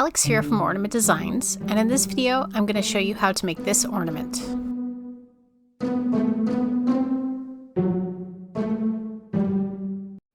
Alex here from Ornament Designs, and in this video I'm going to show you how to make this ornament.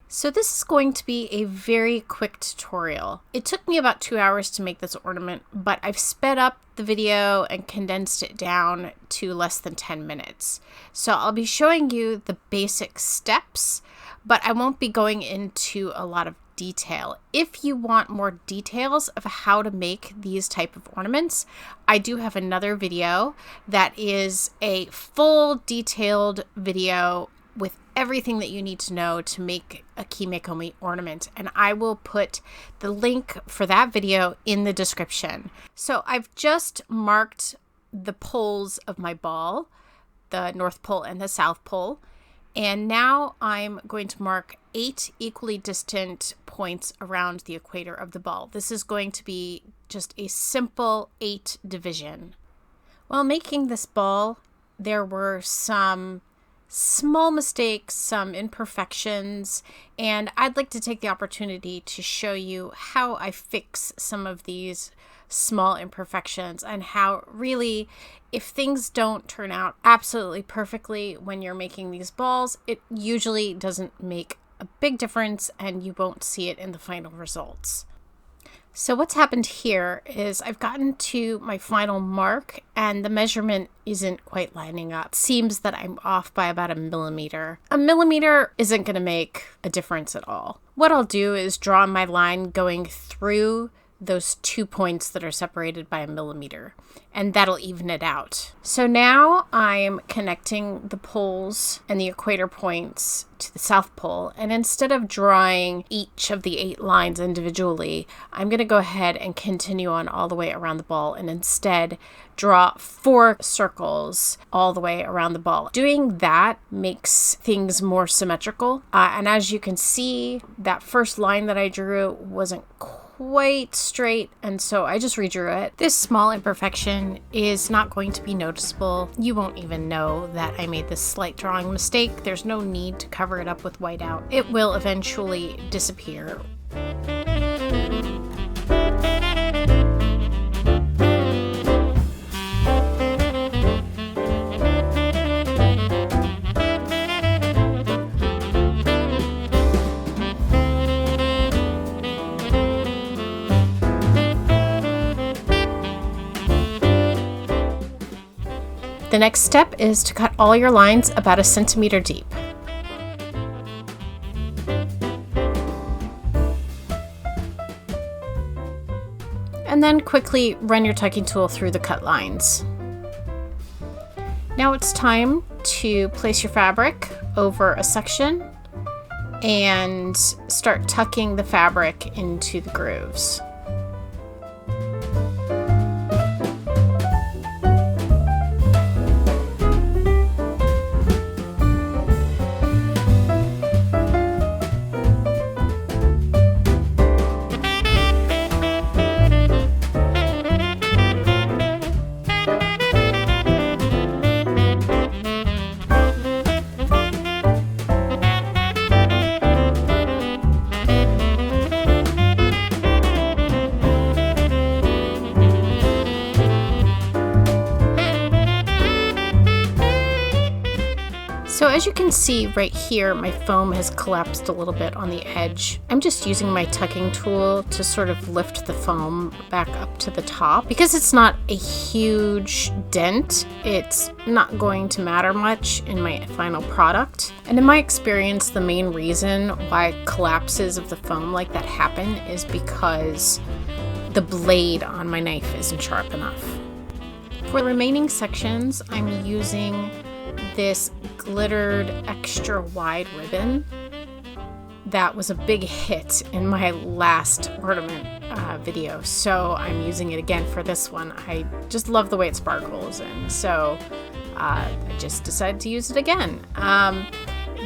So this is going to be a very quick tutorial. It took me about 2 hours to make this ornament, but I've sped up the video and condensed it down to less than 10 minutes. So I'll be showing you the basic steps, but I won't be going into a lot of detail. If you want more details of how to make these type of ornaments, I do have another video that is a full detailed video with everything that you need to know to make a kimekomi ornament, and I will put the link for that video in the description. So I've just marked the poles of my ball, the North Pole and the South Pole, and now I'm going to mark 8 equally distant points around the equator of the ball. This is going to be just a simple 8 division. While making this ball, there were some small mistakes, some imperfections, and I'd like to take the opportunity to show you how I fix some of these small imperfections and how really, if things don't turn out absolutely perfectly when you're making these balls, it usually doesn't make a big difference and you won't see it in the final results. So what's happened here is I've gotten to my final mark and the measurement isn't quite lining up. It seems that I'm off by about 1 millimeter. 1 millimeter isn't going to make a difference at all. What I'll do is draw my line going through those 2 points that are separated by 1 millimeter, and that'll even it out. So now I'm connecting the poles and the equator points to the South Pole, and instead of drawing each of the 8 lines individually, I'm going to go ahead and continue on all the way around the ball and instead draw 4 circles all the way around the ball. Doing that makes things more symmetrical, and as you can see, that first line that I drew wasn't quite straight, and so I just redrew it. This small imperfection is not going to be noticeable. You won't even know that I made this slight drawing mistake. There's no need to cover it up with whiteout. It will eventually disappear. The next step is to cut all your lines about 1 centimeter deep. And then quickly run your tucking tool through the cut lines. Now it's time to place your fabric over a section and start tucking the fabric into the grooves. So as you can see right here, my foam has collapsed a little bit on the edge. I'm just using my tucking tool to sort of lift the foam back up to the top. Because it's not a huge dent, it's not going to matter much in my final product. And in my experience, the main reason why collapses of the foam like that happen is because the blade on my knife isn't sharp enough. For the remaining sections, I'm using this glittered extra wide ribbon that was a big hit in my last ornament video, so I'm using it again for this one. I just love the way it sparkles, and so I just decided to use it again.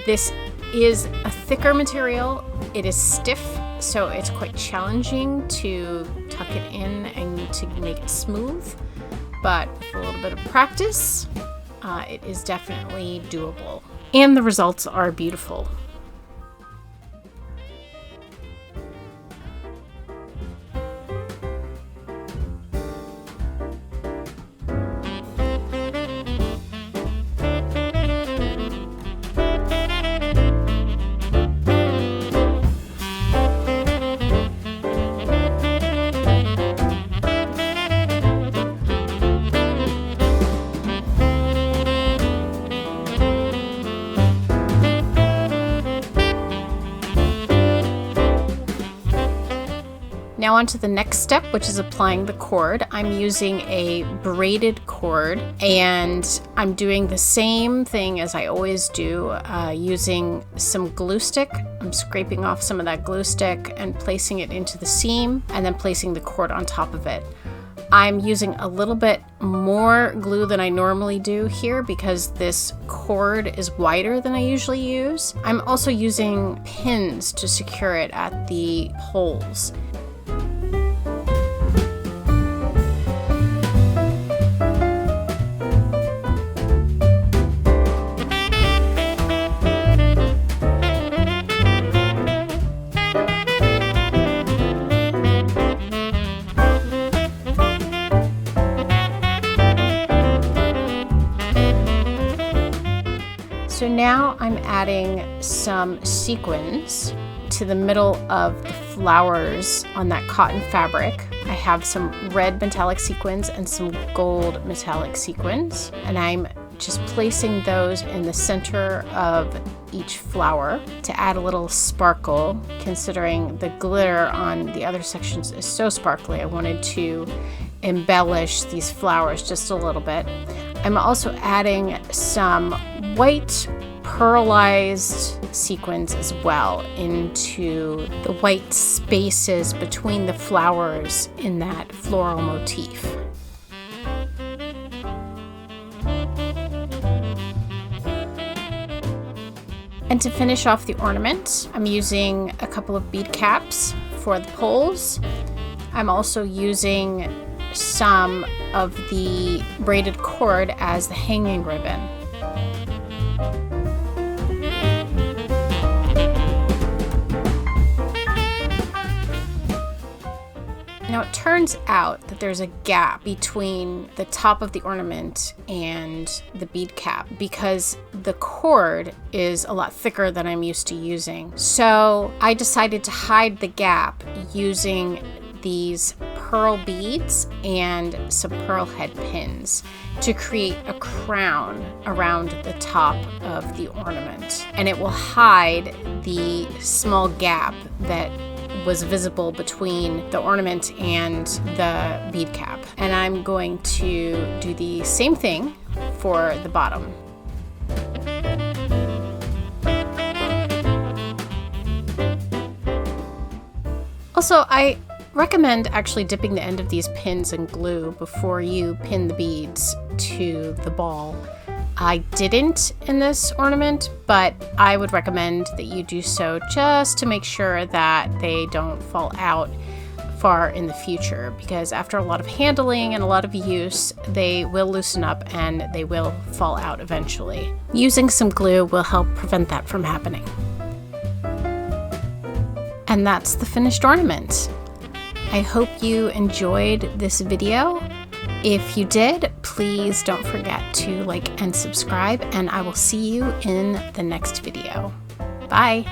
This is a thicker material. It is stiff, so it's quite challenging to tuck it in and to make it smooth, but with a little bit of practice, it is definitely doable. And the results are beautiful. on to the next step, which is applying the cord. I'm using a braided cord, and I'm doing the same thing as I always do, using some glue stick. I'm scraping off some of that glue stick and placing it into the seam, and then placing the cord on top of it. I'm using a little bit more glue than I normally do here because this cord is wider than I usually use. I'm also using pins to secure it at the holes. So now I'm adding some sequins to the middle of the flowers on that cotton fabric. I have some red metallic sequins and some gold metallic sequins, and I'm just placing those in the center of each flower to add a little sparkle. Considering the glitter on the other sections is so sparkly, I wanted to embellish these flowers just a little bit. I'm also adding some white pearlized sequins as well into the white spaces between the flowers in that floral motif. And to finish off the ornament, I'm using a couple of bead caps for the poles. I'm also using some of the braided cord as the hanging ribbon. Now it turns out that there's a gap between the top of the ornament and the bead cap because the cord is a lot thicker than I'm used to using. So I decided to hide the gap using these pearl beads and some pearl head pins to create a crown around the top of the ornament. And it will hide the small gap that was visible between the ornament and the bead cap. And I'm going to do the same thing for the bottom. Also, I recommend actually dipping the end of these pins in glue before you pin the beads to the ball. I didn't in this ornament, but I would recommend that you do so just to make sure that they don't fall out far in the future, because after a lot of handling and a lot of use, they will loosen up and they will fall out eventually. Using some glue will help prevent that from happening. And that's the finished ornament. I hope you enjoyed this video. If you did, please don't forget to like and subscribe, and I will see you in the next video. Bye.